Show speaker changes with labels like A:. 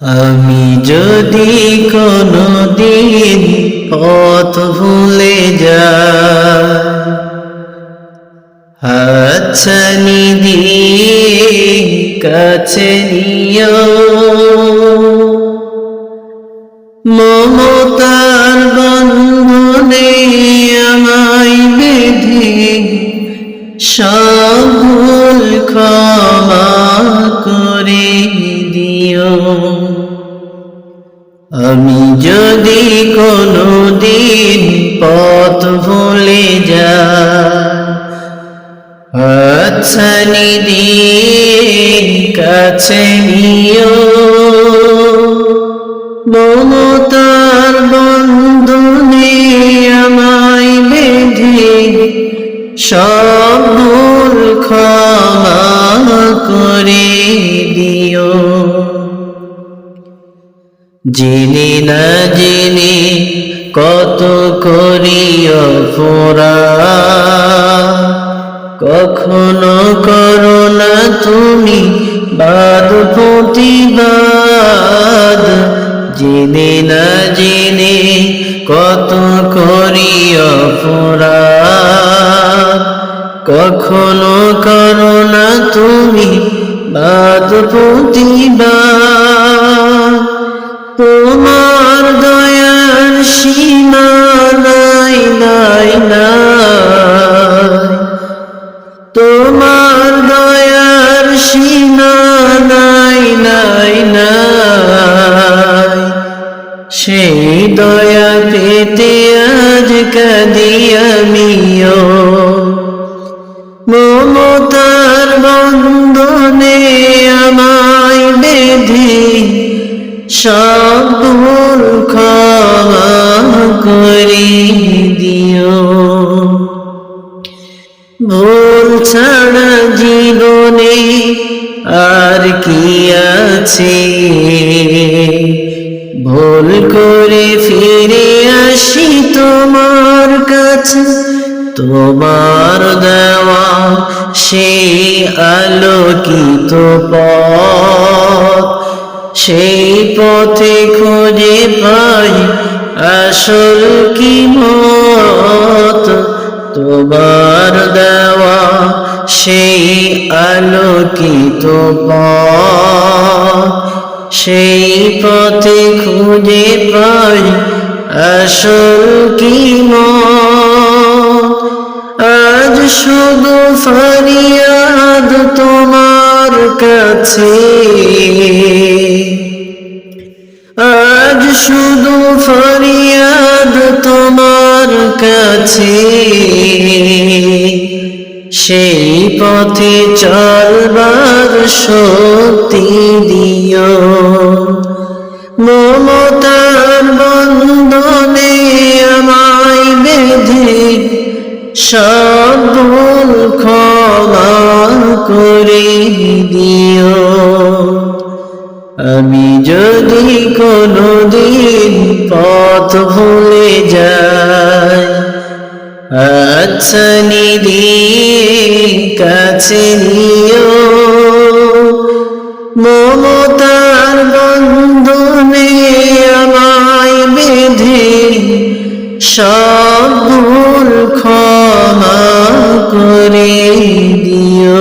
A: আমি যদি কোনদিন পথ ভুলে যাই, হাতছানি দিয়ে কাছে নিও, মমতার বন্ধনে আমায় বেঁধে সব ভুল ক্ষমা করে দিও। আমি যদি কোনদিন পথ ভুলে যাই, হাতছানি দিয়ে কাছে নিও, মমতার বন্ধনে আমায় বেঁধে সব ভুল ক্ষমা করে দিও। জেনে না জেনে কত করি অপরাধ, কখনো করো না তুমি বাদ প্রতিবাদ। জেনে না জেনে কত করি অপরাধ, কখনো করো না তুমি বাদ প্রতিবাদ। তোমার দয়ার সীমা নাই নাই নাই, তোমার দয়ার সীমা নাই নাই নাই। সেই দয়া পেতে আজ কাঁদি আমিও, মমতার বন্ধনে আমায় বেঁধে সব ভুল ক্ষমা করে দিও। ভুল ছাড়া জীবনে আর কি আছে, ভুল করে ফিরে আসি তোমার কাছে। তোমার দেওয়া সেই আলোকিত পথ, সেই পথে খুঁজে পাই আসল কি মত। তোমার দেওয়া সেই আলোকিত পথ, সেই পথে খুঁজে পাই আসল কি মত। আজ শুধু ফরিয়াদ তোমার কাছে, আজ শুধু ফরিয়াদ তোমার কাছে। সেই পথে চলবার শক্তি দিও, মমতার বন্ধনে আমায় বেঁধে সব ভুল ক্ষমা করে দিও। আমি যদি কোনদিন পথ ভুলে যাই, হাতছানি দিয়ে কাছে নিও, মমতার বন্ধনে আমায় বেঁধে সব ভুল ক্ষমা করে দিও।